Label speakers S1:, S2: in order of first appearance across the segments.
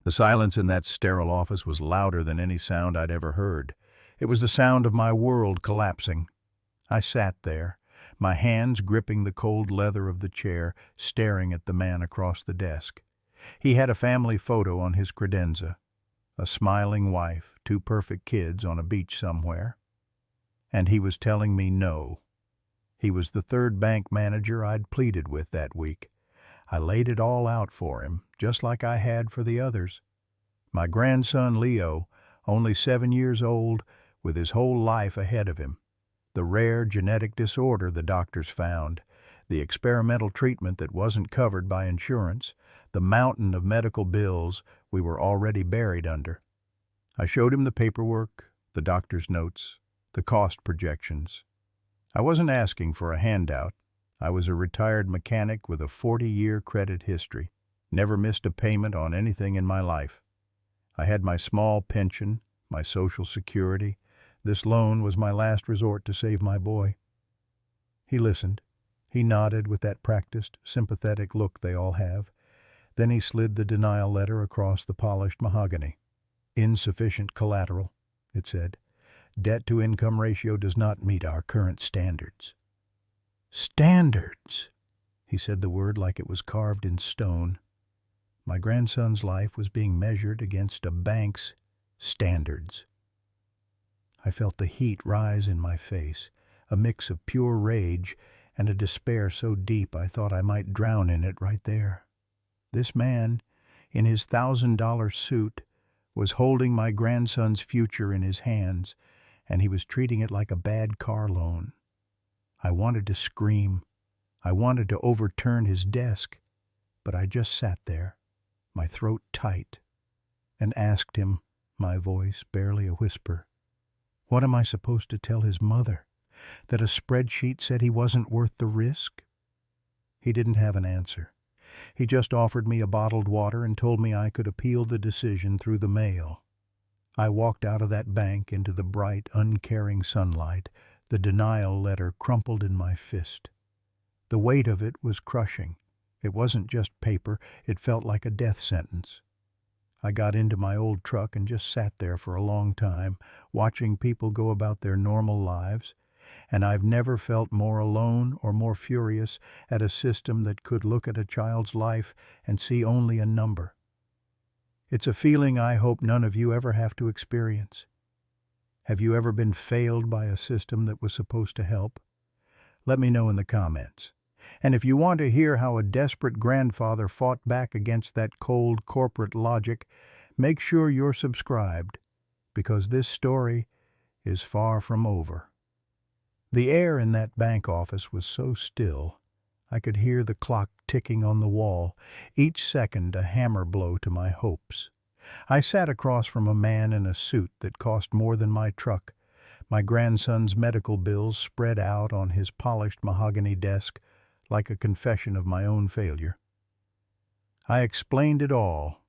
S1: The silence in that sterile office was louder than any sound I'd ever heard. It was the sound of my world collapsing. I sat there, my hands gripping the cold leather of the chair, staring at the man across the desk. He had a family photo on his credenza, a smiling wife, two perfect kids on a beach somewhere. And he was telling me no. He was the third bank manager I'd pleaded with that week. I laid it all out for him, just like I had for the others. My grandson Leo, only 7 years old, with his whole life ahead of him. The rare genetic disorder the doctors found, the experimental treatment that wasn't covered by insurance, the mountain of medical bills we were already buried under. I showed him the paperwork, the doctor's notes, the cost projections. I wasn't asking for a handout. I was a retired mechanic with a 40-year credit history, never missed a payment on anything in my life. I had my small pension, my Social Security. This loan was my last resort to save my boy. He listened. He nodded with that practiced, sympathetic look they all have. Then he slid the denial letter across the polished mahogany. Insufficient collateral, it said. Debt-to-income ratio does not meet our current standards. Standards! He said the word like it was carved in stone. My grandson's life was being measured against a bank's standards. I felt the heat rise in my face, a mix of pure rage and a despair so deep I thought I might drown in it right there. This man, in his $1,000 suit, was holding my grandson's future in his hands, and he was treating it like a bad car loan. I wanted to scream. I wanted to overturn his desk, but I just sat there, my throat tight, and asked him, my voice barely a whisper, what am I supposed to tell his mother? That a spreadsheet said he wasn't worth the risk? He didn't have an answer. He just offered me a bottled water and told me I could appeal the decision through the mail. I walked out of that bank into the bright, uncaring sunlight, the denial letter crumpled in my fist. The weight of it was crushing. It wasn't just paper, it felt like a death sentence. I got into my old truck and just sat there for a long time, watching people go about their normal lives, and I've never felt more alone or more furious at a system that could look at a child's life and see only a number. It's a feeling I hope none of you ever have to experience. Have you ever been failed by a system that was supposed to help? Let me know in the comments. And if you want to hear how a desperate grandfather fought back against that cold corporate logic, make sure you're subscribed, because this story is far from over. The air in that bank office was so still, I could hear the clock ticking on the wall, each second a hammer blow to my hopes. I sat across from a man in a suit that cost more than my truck, my grandson's medical bills spread out on his polished mahogany desk like a confession of my own failure. I explained it all,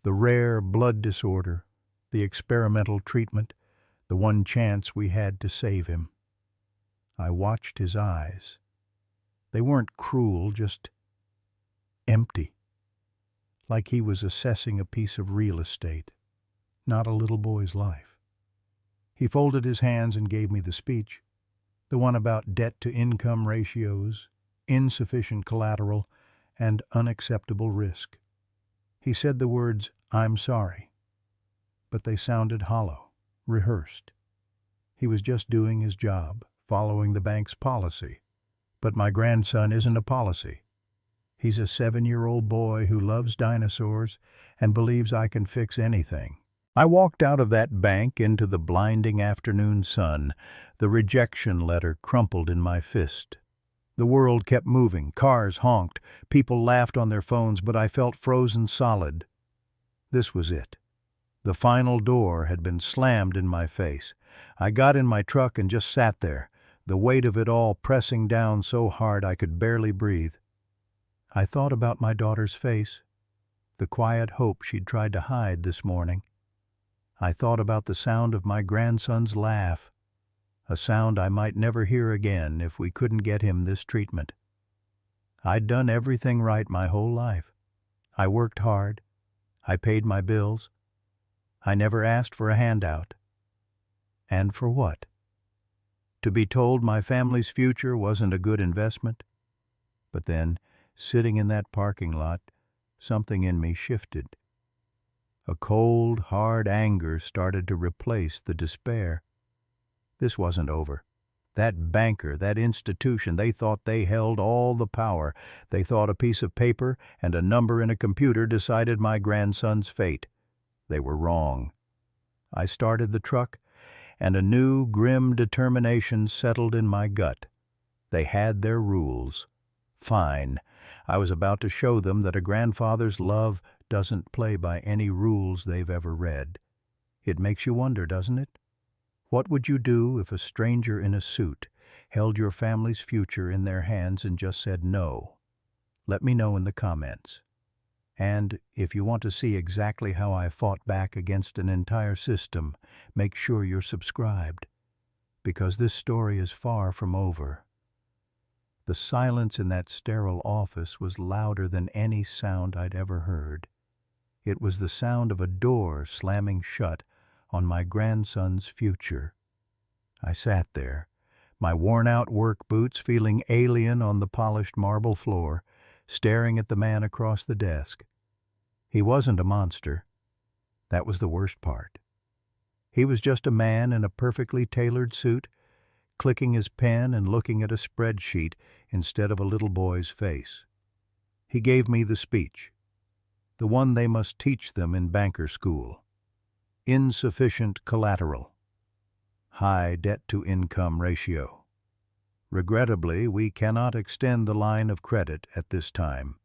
S1: the rare blood disorder, the experimental treatment, the one chance we had to save him. I watched his eyes. They weren't cruel, just empty, like he was assessing a piece of real estate, not a little boy's life. He folded his hands and gave me the speech, the one about debt-to-income ratios, insufficient collateral, and unacceptable risk. He said the words, "I'm sorry," but they sounded hollow, rehearsed. He was just doing his job, following the bank's policy. But my grandson isn't a policy. He's a 7-year-old boy who loves dinosaurs and believes I can fix anything. I walked out of that bank into the blinding afternoon sun, the rejection letter crumpled in my fist. The world kept moving, cars honked, people laughed on their phones, but I felt frozen solid. This was it. The final door had been slammed in my face. I got in my truck and just sat there, the weight of it all pressing down so hard I could barely breathe. I thought about my daughter's face, the quiet hope she'd tried to hide this morning. I thought about the sound of my grandson's laugh, a sound I might never hear again if we couldn't get him this treatment. I'd done everything right my whole life. I worked hard. I paid my bills. I never asked for a handout. And for what? To be told my family's future wasn't a good investment? But then, sitting in that parking lot, something in me shifted. A cold, hard anger started to replace the despair. This wasn't over. That banker, that institution, they thought they held all the power. They thought a piece of paper and a number in a computer decided my grandson's fate. They were wrong. I started the truck, and a new, grim determination settled in my gut. They had their rules. Fine. I was about to show them that a grandfather's love doesn't play by any rules they've ever read. It makes you wonder, doesn't it? What would you do if a stranger in a suit held your family's future in their hands and just said no? Let me know in the comments. And if you want to see exactly how I fought back against an entire system, make sure you're subscribed, because this story is far from over. The silence in that sterile office was louder than any sound I'd ever heard. It was the sound of a door slamming shut on my grandson's future. I sat there, my worn-out work boots feeling alien on the polished marble floor, staring at the man across the desk. He wasn't a monster. That was the worst part. He was just a man in a perfectly tailored suit, clicking his pen and looking at a spreadsheet instead of a little boy's face. He gave me the speech, the one they must teach them in banker school. Insufficient collateral. High debt-to-income ratio. Regrettably, we cannot extend the line of credit at this time.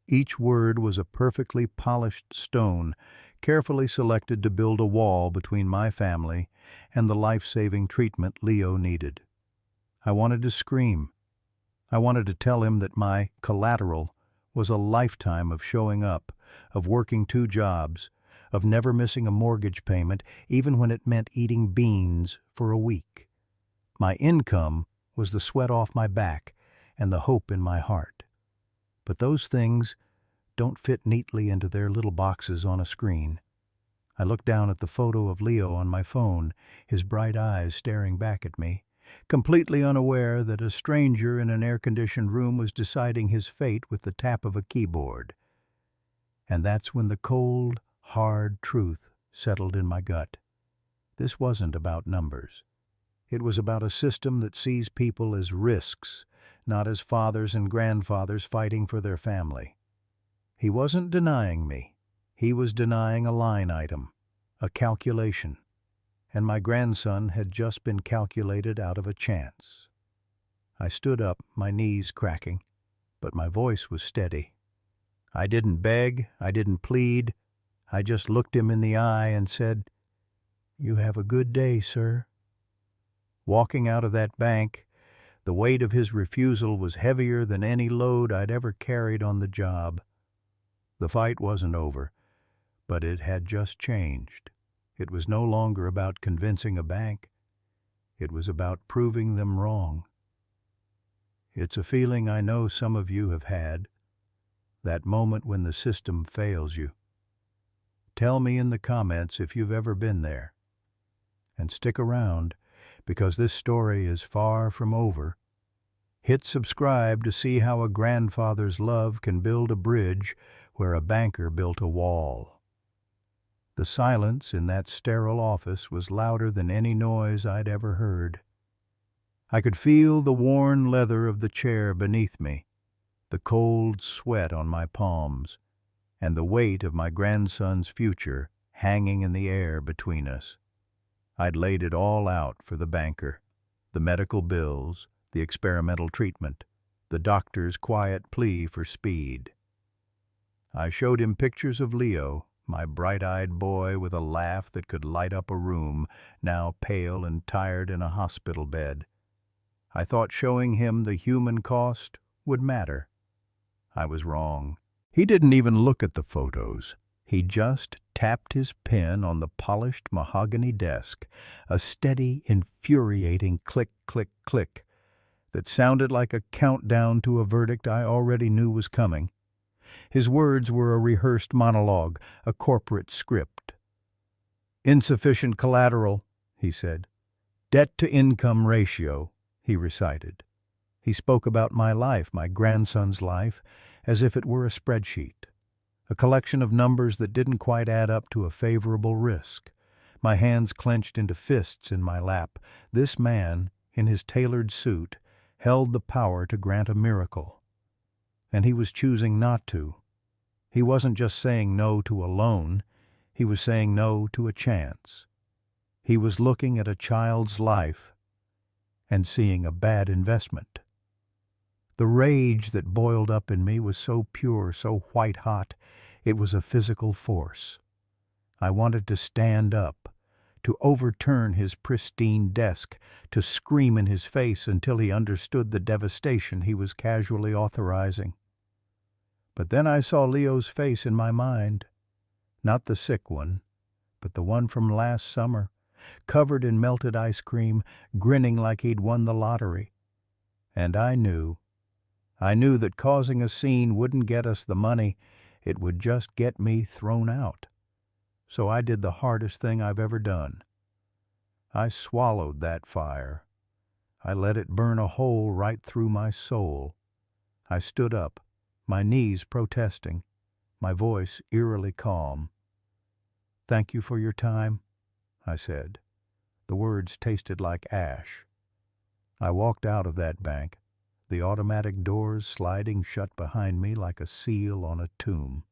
S1: Each word was a perfectly polished stone, carefully selected to build a wall between my family and the life-saving treatment Leo needed. I wanted to scream. I wanted to tell him that my collateral was a lifetime of showing up, of working 2 jobs, of never missing a mortgage payment, even when it meant eating beans for a week. My income was the sweat off my back and the hope in my heart. But those things don't fit neatly into their little boxes on a screen. I looked down at the photo of Leo on my phone, his bright eyes staring back at me, completely unaware that a stranger in an air-conditioned room was deciding his fate with the tap of a keyboard. And that's when the cold, hard truth settled in my gut. This wasn't about numbers. It was about a system that sees people as risks, not as fathers and grandfathers fighting for their family. He wasn't denying me. He was denying a line item, a calculation. And my grandson had just been calculated out of a chance. I stood up, my knees cracking, but my voice was steady. I didn't beg, I didn't plead. I just looked him in the eye and said, "You have a good day, sir." Walking out of that bank, the weight of his refusal was heavier than any load I'd ever carried on the job. The fight wasn't over, but it had just changed. It was no longer about convincing a bank. It was about proving them wrong. It's a feeling I know some of you have had, that moment when the system fails you. Tell me in the comments if you've ever been there. And stick around, because this story is far from over. Hit subscribe to see how a grandfather's love can build a bridge where a banker built a wall. The silence in that sterile office was louder than any noise I'd ever heard. I could feel the worn leather of the chair beneath me, the cold sweat on my palms, and the weight of my grandson's future hanging in the air between us. I'd laid it all out for the banker, the medical bills, the experimental treatment, the doctor's quiet plea for speed. I showed him pictures of Leo, my bright-eyed boy with a laugh that could light up a room, now pale and tired in a hospital bed. I thought showing him the human cost would matter. I was wrong. He didn't even look at the photos. He just tapped his pen on the polished mahogany desk, a steady, infuriating click, click, click that sounded like a countdown to a verdict I already knew was coming. His words were a rehearsed monologue, a corporate script. "Insufficient collateral," he said. "Debt-to-income ratio," he recited. He spoke about my life, my grandson's life, as if it were a spreadsheet, a collection of numbers that didn't quite add up to a favorable risk. My hands clenched into fists in my lap. This man, in his tailored suit, held the power to grant a miracle. And he was choosing not to. He wasn't just saying no to a loan, he was saying no to a chance. He was looking at a child's life and seeing a bad investment. The rage that boiled up in me was so pure, so white-hot, it was a physical force. I wanted to stand up, to overturn his pristine desk, to scream in his face until he understood the devastation he was casually authorizing. But then I saw Leo's face in my mind, not the sick one, but the one from last summer, covered in melted ice cream, grinning like he'd won the lottery. And I knew that causing a scene wouldn't get us the money, it would just get me thrown out. So I did the hardest thing I've ever done. I swallowed that fire. I let it burn a hole right through my soul. I stood up, my knees protesting, my voice eerily calm. "Thank you for your time," I said. The words tasted like ash. I walked out of that bank, the automatic doors sliding shut behind me like a seal on a tomb.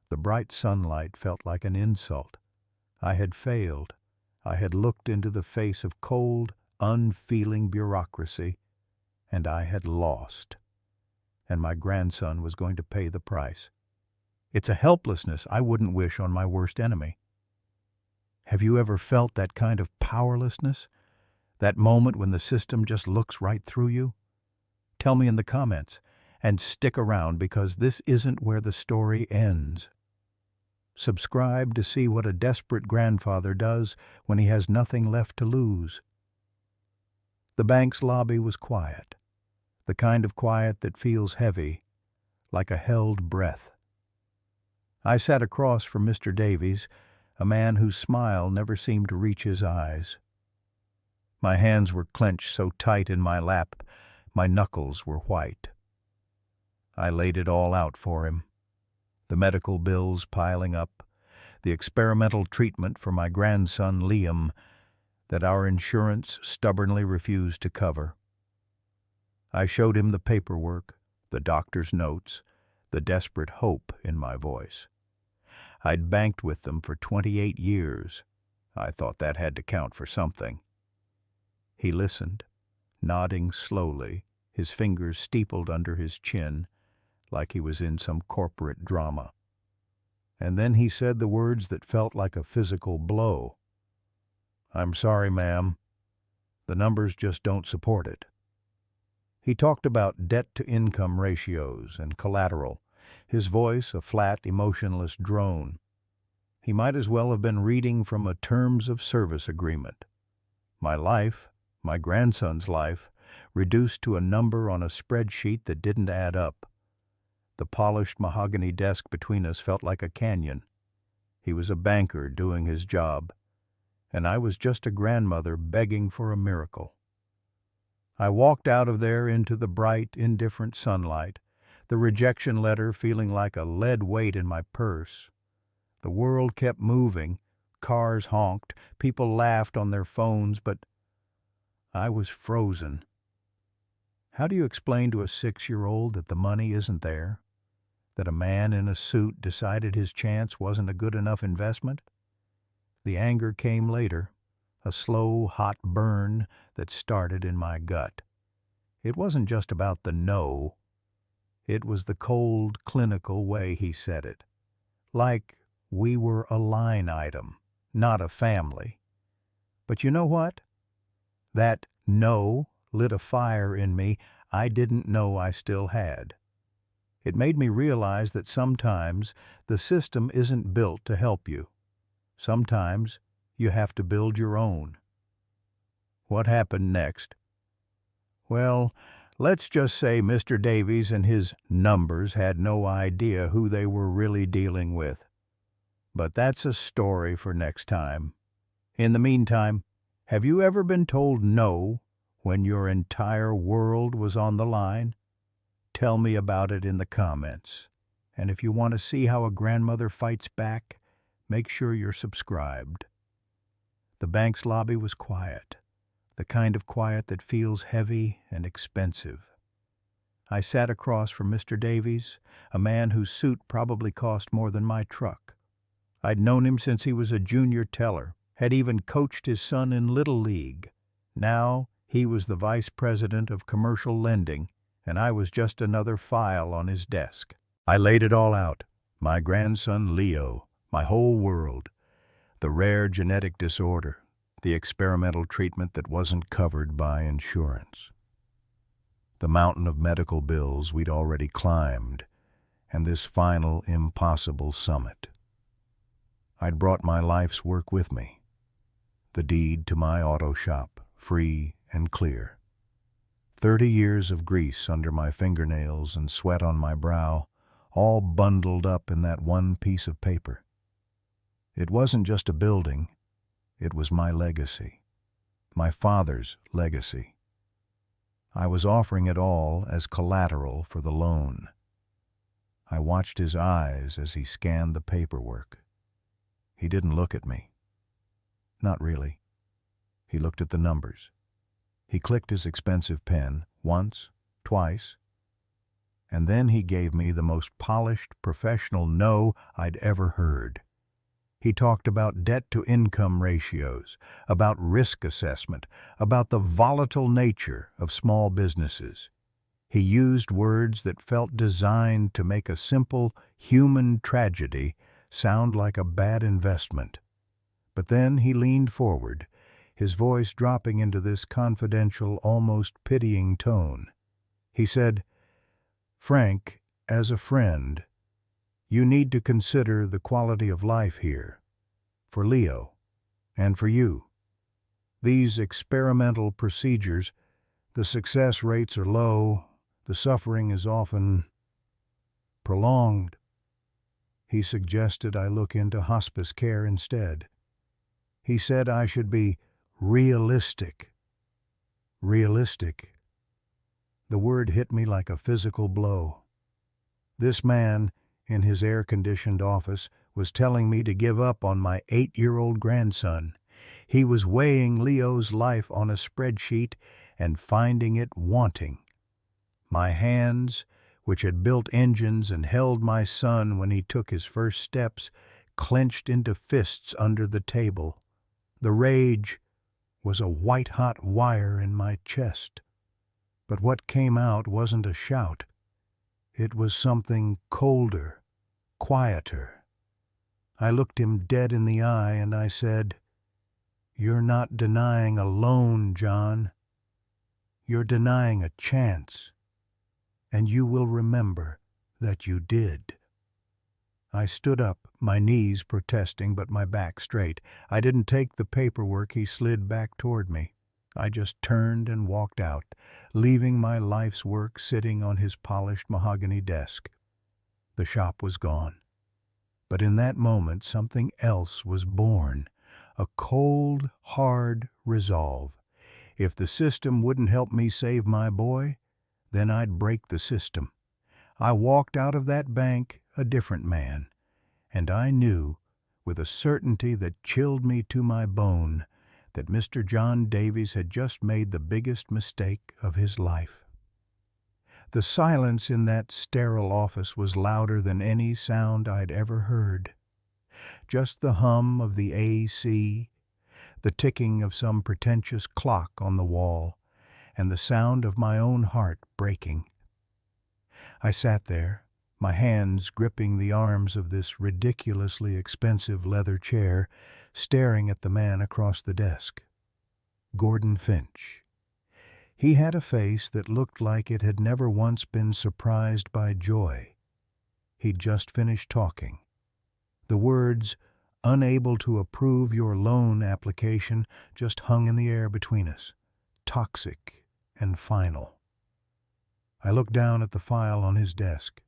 S1: The bright sunlight felt like an insult. I had failed. I had looked into the face of cold, unfeeling bureaucracy, and I had lost. And my grandson was going to pay the price. It's a helplessness I wouldn't wish on my worst enemy. Have you ever felt that kind of powerlessness? That moment when the system just looks right through you? Tell me in the comments, and stick around because this isn't where the story ends. Subscribe to see what a desperate grandfather does when he has nothing left to lose. The bank's lobby was quiet, the kind of quiet that feels heavy, like a held breath. I sat across from Mr. Davies, a man whose smile never seemed to reach his eyes. My hands were clenched so tight in my lap, my knuckles were white. I laid it all out for him. The medical bills piling up, the experimental treatment for my grandson Liam that our insurance stubbornly refused to cover. I showed him the paperwork, the doctor's notes, the desperate hope in my voice. I'd banked with them for 28 years. I thought that had to count for something. He listened, nodding slowly, his fingers steepled under his chin, like he was in some corporate drama. And then he said the words that felt like a physical blow. "I'm sorry, ma'am. The numbers just don't support it." He talked about debt-to-income ratios and collateral, his voice a flat, emotionless drone. He might as well have been reading from a terms of service agreement. My life, my grandson's life, reduced to a number on a spreadsheet that didn't add up. The polished mahogany desk between us felt like a canyon. He was a banker doing his job, and I was just a grandmother begging for a miracle. I walked out of there into the bright, indifferent sunlight, the rejection letter feeling like a lead weight in my purse. The world kept moving, cars honked, people laughed on their phones, but I was frozen. How do you explain to a 6-year-old that the money isn't there? That a man in a suit decided his chance wasn't a good enough investment? The anger came later, a slow, hot burn that started in my gut. It wasn't just about the no. It was the cold, clinical way he said it. Like we were a line item, not a family. But you know what? That no lit a fire in me I didn't know I still had. It made me realize that sometimes the system isn't built to help you. Sometimes you have to build your own. What happened next? Well, Let's just say Mr. Davies and his numbers had no idea who they were really dealing with. But that's a story for next time. In the meantime, have you ever been told no when your entire world was on the line? Tell me about it in the comments. And if you want to see how a grandmother fights back, make sure you're subscribed. The bank's lobby was quiet, the kind of quiet that feels heavy and expensive. I sat across from Mr. Davies, a man whose suit probably cost more than my truck. I'd known him since he was a junior teller, had even coached his son in Little League. Now he was the vice president of commercial lending, and I was just another file on his desk. I laid it all out. My grandson Leo, my whole world, the rare genetic disorder, the experimental treatment that wasn't covered by insurance, the mountain of medical bills we'd already climbed, and this final impossible summit. I'd brought my life's work with me, the deed to my auto shop, free and clear. 30 years of grease under my fingernails and sweat on my brow, all bundled up in that one piece of paper. It wasn't just a building, it was my legacy, my father's legacy. I was offering it all as collateral for the loan. I watched his eyes as he scanned the paperwork. He didn't look at me. Not really. He looked at the numbers. He clicked his expensive pen once, twice, and then he gave me the most polished professional no I'd ever heard. He talked about debt-to-income ratios, about risk assessment, about the volatile nature of small businesses. He used words that felt designed to make a simple human tragedy sound like a bad investment. But then he leaned forward, his voice dropping into this confidential, almost pitying tone. He said, "Frank, as a friend, you need to consider the quality of life here, for Leo, and for you. These experimental procedures, the success rates are low, the suffering is often prolonged." He suggested I look into hospice care instead. He said I should be realistic. Realistic. The word hit me like a physical blow. This man, in his air-conditioned office, was telling me to give up on my 8-year-old grandson. He was weighing Leo's life on a spreadsheet and finding it wanting. My hands, which had built engines and held my son when he took his first steps, clenched into fists under the table. The rage was a white-hot wire in my chest. But what came out wasn't a shout. It was something colder, quieter. I looked him dead in the eye and I said, "You're not denying a loan, John. You're denying a chance. And you will remember that you did." I stood up, my knees protesting but my back straight. I didn't take the paperwork he slid back toward me. I just turned and walked out, leaving my life's work sitting on his polished mahogany desk. The shop was gone. But in that moment something else was born, a cold, hard resolve. If the system wouldn't help me save my boy, then I'd break the system. I walked out of that bank a different man, and I knew, with a certainty that chilled me to my bone, that Mr. John Davies had just made the biggest mistake of his life. The silence in that sterile office was louder than any sound I'd ever heard. Just the hum of the AC, the ticking of some pretentious clock on the wall, and the sound of my own heart breaking. I sat there, my hands gripping the arms of this ridiculously expensive leather chair, staring at the man across the desk. Gordon Finch. He had a face that looked like it had never once been surprised by joy. He'd just finished talking. The words, "unable to approve your loan application," just hung in the air between us, toxic and final. I looked down at the file on his desk.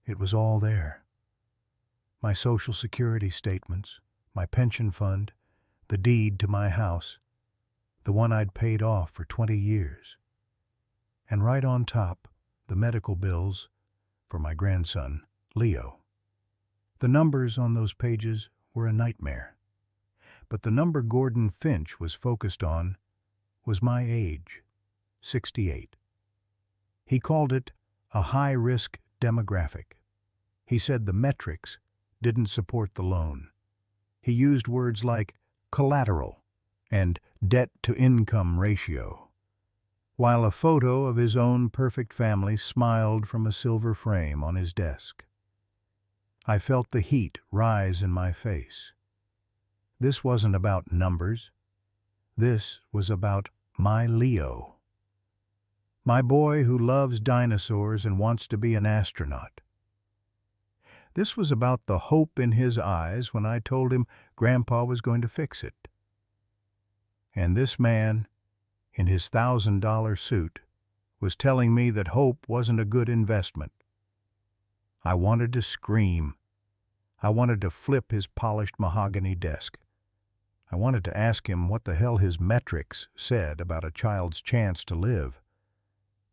S1: It was all there. My Social Security statements, my pension fund, the deed to my house, the one I'd paid off for 20 years. And right on top, the medical bills for my grandson, Leo. The numbers on those pages were a nightmare. But the number Gordon Finch was focused on was my age, 68. He called it a high-risk demographic. He said the metrics didn't support the loan. He used words like collateral and debt-to-income ratio, while a photo of his own perfect family smiled from a silver frame on his desk. I felt the heat rise in my face. This wasn't about numbers. This was about my Leo. My boy who loves dinosaurs and wants to be an astronaut. This was about the hope in his eyes when I told him Grandpa was going to fix it. And this man, in his $1,000 suit, was telling me that hope wasn't a good investment. I wanted to scream. I wanted to flip his polished mahogany desk. I wanted to ask him what the hell his metrics said about a child's chance to live.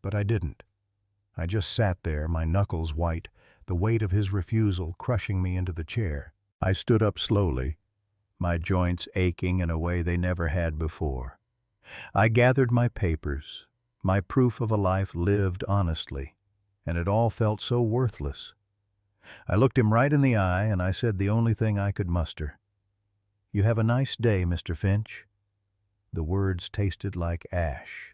S1: But I didn't. I just sat there, my knuckles white, the weight of his refusal crushing me into the chair. I stood up slowly, my joints aching in a way they never had before. I gathered my papers, my proof of a life lived honestly, and it all felt so worthless. I looked him right in the eye and I said the only thing I could muster. "You have a nice day, Mr. Finch." The words tasted like ash.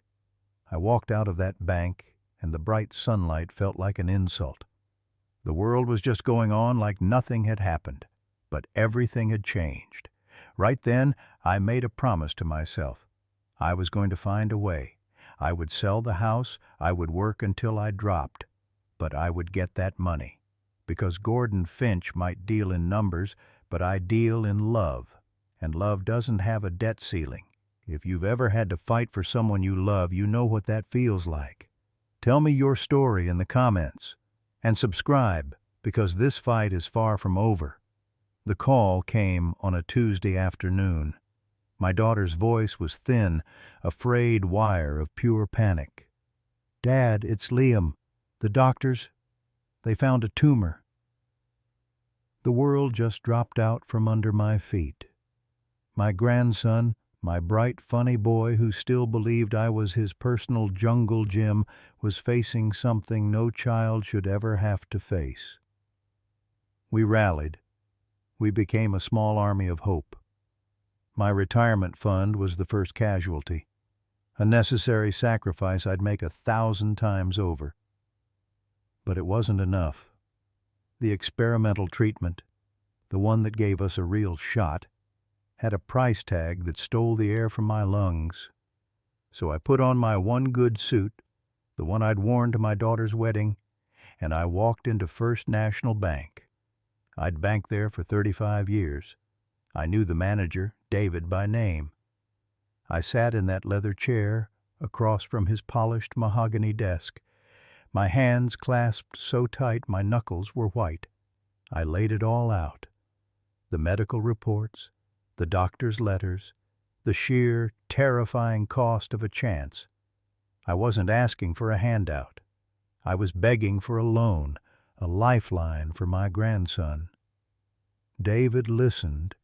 S1: I walked out of that bank, and the bright sunlight felt like an insult. The world was just going on like nothing had happened, but everything had changed. Right then, I made a promise to myself. I was going to find a way. I would sell the house, I would work until I dropped, but I would get that money. Because Gordon Finch might deal in numbers, but I deal in love, and love doesn't have a debt ceiling. If you've ever had to fight for someone you love, you know what that feels like. Tell me your story in the comments, and subscribe, because this fight is far from over. The call came on a Tuesday afternoon. My daughter's voice was thin, a frayed wire of pure panic. "Dad, it's Liam. The doctors, they found a tumor." The world just dropped out from under my feet. My grandson, my bright, funny boy who still believed I was his personal jungle gym, was facing something no child should ever have to face. We rallied. We became a small army of hope. My retirement fund was the first casualty, a necessary sacrifice I'd make 1,000 times over. But it wasn't enough. The experimental treatment, the one that gave us a real shot, had a price tag that stole the air from my lungs. So I put on my one good suit, the one I'd worn to my daughter's wedding, and I walked into First National Bank. I'd banked there for 35 years. I knew the manager, David, by name. I sat in that leather chair across from his polished mahogany desk, my hands clasped so tight my knuckles were white. I laid it all out. The medical reports, the doctor's letters, the sheer, terrifying cost of a chance. I wasn't asking for a handout. I was begging for a loan, a lifeline for my grandson. David listened.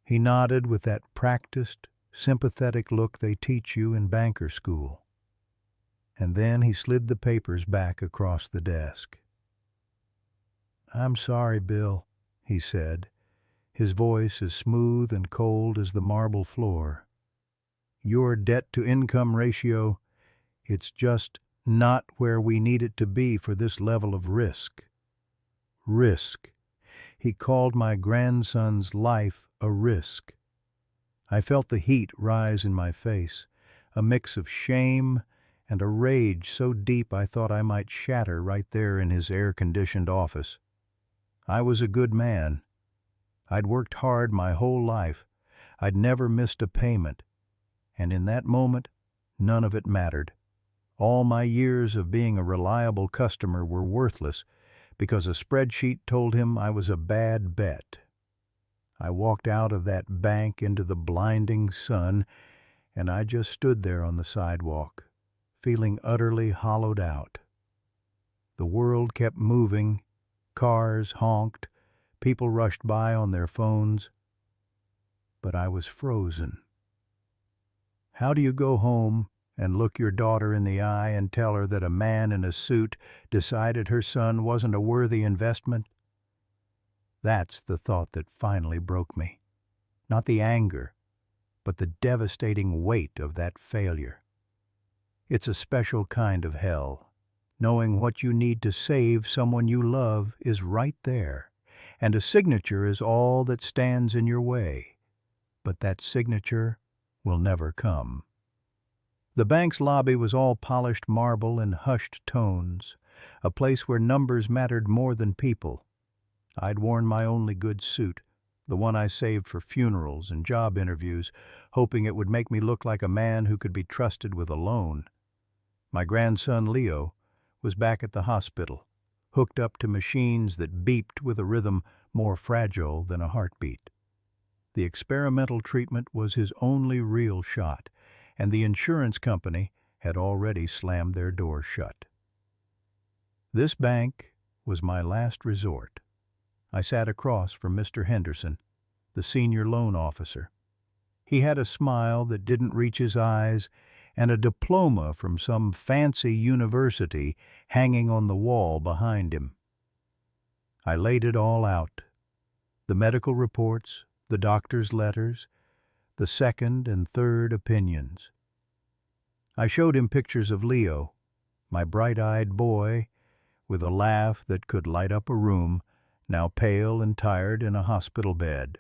S1: He nodded with that practiced, sympathetic look they teach you in banker school. And then he slid the papers back across the desk. "I'm sorry, Bill," he said, his voice as smooth and cold as the marble floor. "Your debt-to-income ratio, it's just not where we need it to be for this level of risk." Risk. He called my grandson's life a risk. I felt the heat rise in my face, a mix of shame and a rage so deep I thought I might shatter right there in his air-conditioned office. I was a good man. I'd worked hard my whole life. I'd never missed a payment. And in that moment, none of it mattered. All my years of being a reliable customer were worthless because a spreadsheet told him I was a bad bet. I walked out of that bank into the blinding sun, and I just stood there on the sidewalk, feeling utterly hollowed out. The world kept moving, cars honked, people rushed by on their phones, but I was frozen. How do you go home and look your daughter in the eye and tell her that a man in a suit decided her son wasn't a worthy investment? That's the thought that finally broke me. Not the anger, but the devastating weight of that failure. It's a special kind of hell. Knowing what you need to save someone you love is right there, and a signature is all that stands in your way. But that signature will never come. The bank's lobby was all polished marble and hushed tones, a place where numbers mattered more than people. I'd worn my only good suit, the one I saved for funerals and job interviews, hoping it would make me look like a man who could be trusted with a loan. My grandson Leo was back at the hospital, hooked up to machines that beeped with a rhythm more fragile than a heartbeat. The experimental treatment was his only real shot, and the insurance company had already slammed their doors shut. This bank was my last resort. I sat across from Mr. Henderson, the senior loan officer. He had a smile that didn't reach his eyes and a diploma from some fancy university hanging on the wall behind him. I laid it all out. The medical reports, the doctor's letters, the second and third opinions. I showed him pictures of Leo, my bright-eyed boy, with a laugh that could light up a room, now pale and tired in a hospital bed.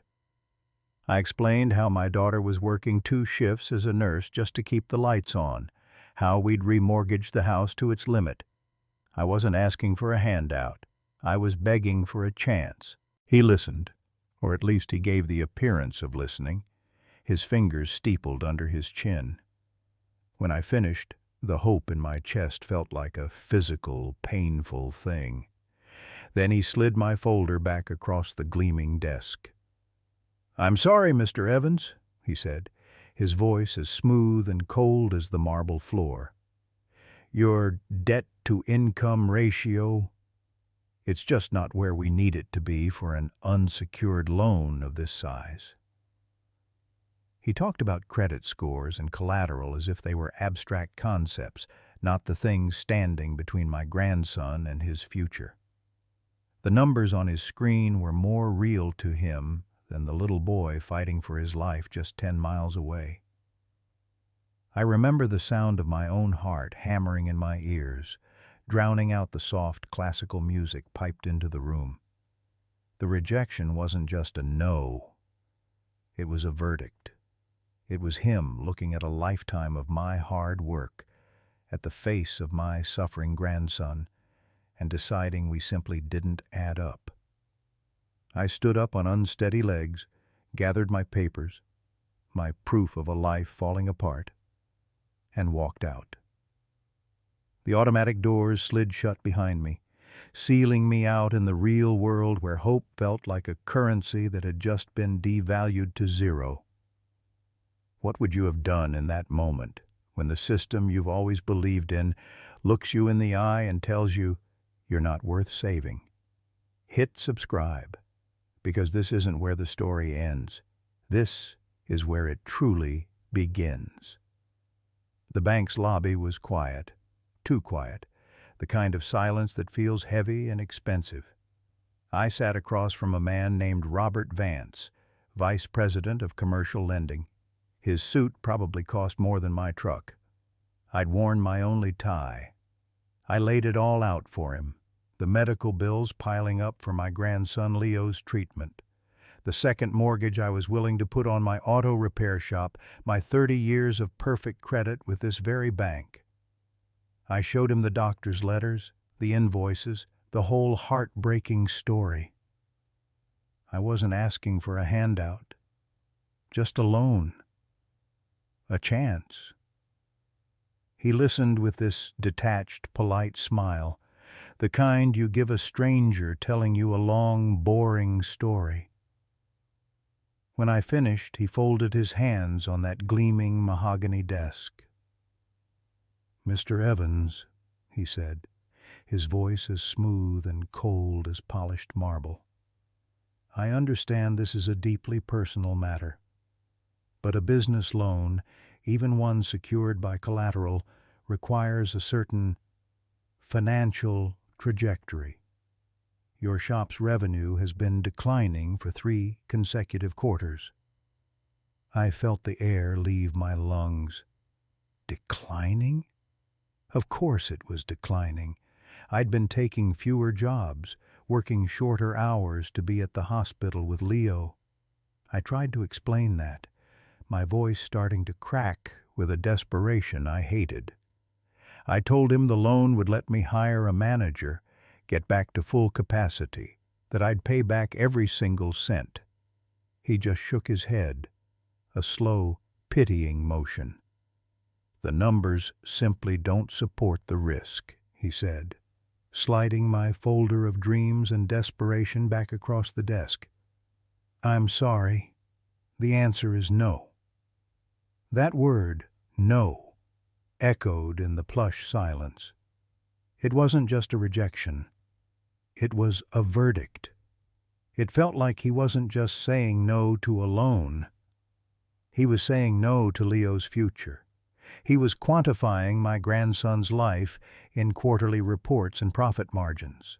S1: I explained how my daughter was working 2 shifts as a nurse just to keep the lights on, how we'd remortgaged the house to its limit. I wasn't asking for a handout. I was begging for a chance. He listened, or at least he gave the appearance of listening, his fingers steepled under his chin. When I finished, the hope in my chest felt like a physical, painful thing. Then he slid my folder back across the gleaming desk. "I'm sorry, Mr. Evans," he said, his voice as smooth and cold as the marble floor. "Your debt-to-income ratio, it's just not where we need it to be for an unsecured loan of this size." He talked about credit scores and collateral as if they were abstract concepts, not the things standing between my grandson and his future. The numbers on his screen were more real to him than the little boy fighting for his life just 10 miles away. I remember the sound of my own heart hammering in my ears, drowning out the soft classical music piped into the room. The rejection wasn't just a no. It was a verdict. It was him looking at a lifetime of my hard work, at the face of my suffering grandson, and deciding we simply didn't add up. I stood up on unsteady legs, gathered my papers, my proof of a life falling apart, and walked out. The automatic doors slid shut behind me, sealing me out in the real world where hope felt like a currency that had just been devalued to zero. What would you have done in that moment when the system you've always believed in looks you in the eye and tells you you're not worth saving? Hit subscribe, because this isn't where the story ends. This is where it truly begins. The bank's lobby was quiet, too quiet, the kind of silence that feels heavy and expensive. I sat across from a man named Robert Vance, Vice President of Commercial Lending. His suit probably cost more than my truck. I'd worn my only tie. I laid it all out for him, the medical bills piling up for my grandson Leo's treatment, the second mortgage I was willing to put on my auto repair shop, my 30 years of perfect credit with this very bank. I showed him the doctor's letters, the invoices, the whole heartbreaking story. I wasn't asking for a handout, just a loan, a chance. He listened with this detached, polite smile, the kind you give a stranger telling you a long, boring story. When I finished, he folded his hands on that gleaming mahogany desk. "Mr. Evans," he said, his voice as smooth and cold as polished marble, "I understand this is a deeply personal matter, but a business loan, even one secured by collateral, requires a certain financial trajectory. Your shop's revenue has been declining for 3 consecutive quarters." I felt the air leave my lungs. Declining? Of course it was declining. I'd been taking fewer jobs, working shorter hours to be at the hospital with Leo. I tried to explain that, my voice starting to crack with a desperation I hated. I told him the loan would let me hire a manager, get back to full capacity, that I'd pay back every single cent. He just shook his head, a slow, pitying motion. "The numbers simply don't support the risk," he said, sliding my folder of dreams and desperation back across the desk. "I'm sorry. The answer is no." That word, no, echoed in the plush silence. It wasn't just a rejection. It was a verdict. It felt like he wasn't just saying no to a loan. He was saying no to Leo's future. He was quantifying my grandson's life in quarterly reports and profit margins.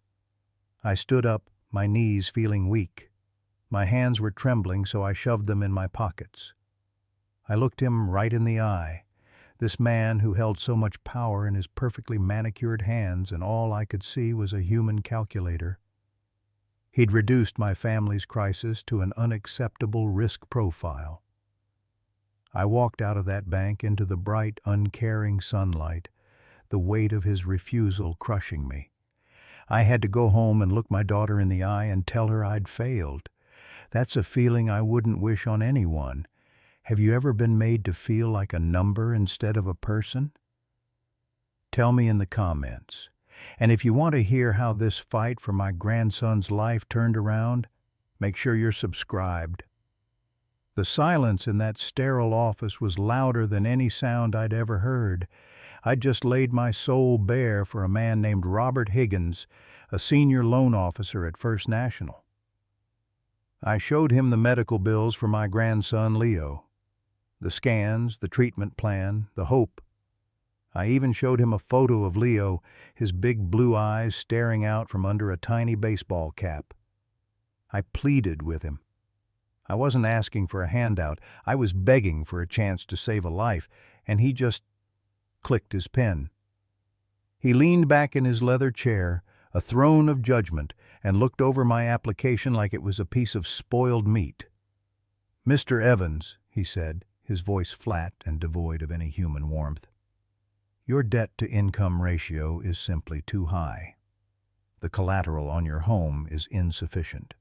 S1: I stood up, my knees feeling weak. My hands were trembling, so I shoved them in my pockets. I looked him right in the eye, this man who held so much power in his perfectly manicured hands, and all I could see was a human calculator. He'd reduced my family's crisis to an unacceptable risk profile. I walked out of that bank into the bright, uncaring sunlight, the weight of his refusal crushing me. I had to go home and look my daughter in the eye and tell her I'd failed. That's a feeling I wouldn't wish on anyone. Have you ever been made to feel like a number instead of a person? Tell me in the comments. And if you want to hear how this fight for my grandson's life turned around, make sure you're subscribed. The silence in that sterile office was louder than any sound I'd ever heard. I'd just laid my soul bare for a man named Robert Higgins, a senior loan officer at First National. I showed him the medical bills for my grandson Leo, the scans, the treatment plan, the hope. I even showed him a photo of Leo, his big blue eyes staring out from under a tiny baseball cap. I pleaded with him. I wasn't asking for a handout. I was begging for a chance to save a life, and he just clicked his pen. He leaned back in his leather chair, a throne of judgment, and looked over my application like it was a piece of spoiled meat. "Mr. Evans," he said, his voice flat and devoid of any human warmth, "your debt-to-income ratio is simply too high. The collateral on your home is insufficient."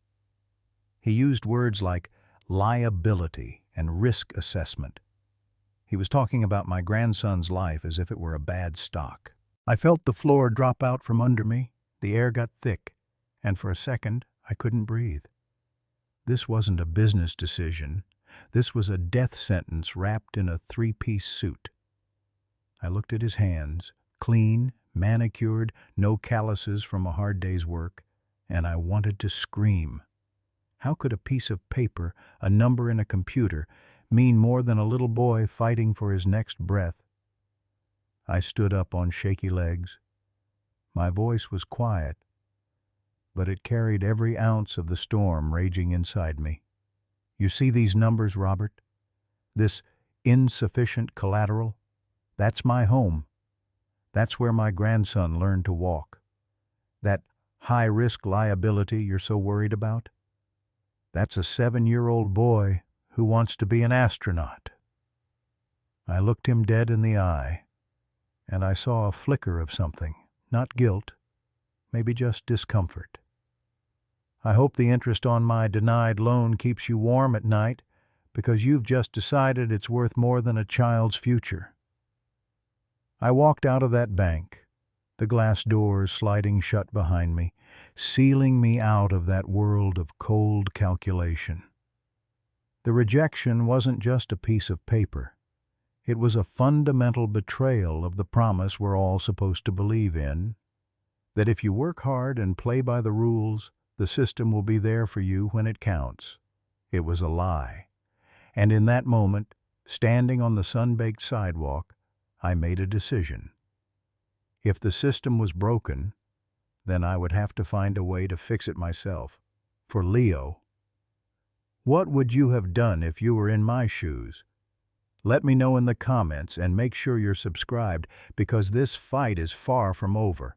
S1: He used words like liability and risk assessment. He was talking about my grandson's life as if it were a bad stock. I felt the floor drop out from under me, the air got thick, and for a second I couldn't breathe. This wasn't a business decision. This was a death sentence wrapped in a 3-piece suit. I looked at his hands, clean, manicured, no calluses from a hard day's work, and I wanted to scream. How could a piece of paper, a number in a computer, mean more than a little boy fighting for his next breath? I stood up on shaky legs. My voice was quiet, but it carried every ounce of the storm raging inside me. "You see these numbers, Robert? This insufficient collateral? That's my home. That's where my grandson learned to walk. That high-risk liability you're so worried about? That's a 7-year-old boy who wants to be an astronaut." I looked him dead in the eye, and I saw a flicker of something, not guilt, maybe just discomfort. "I hope the interest on my denied loan keeps you warm at night, because you've just decided it's worth more than a child's future." I walked out of that bank, the glass doors sliding shut behind me, sealing me out of that world of cold calculation. The rejection wasn't just a piece of paper. It was a fundamental betrayal of the promise we're all supposed to believe in, that if you work hard and play by the rules, the system will be there for you when it counts. It was a lie. And in that moment, standing on the sun-baked sidewalk, I made a decision. If the system was broken, then I would have to find a way to fix it myself. For Leo, what would you have done if you were in my shoes? Let me know in the comments and make sure you're subscribed because this fight is far from over.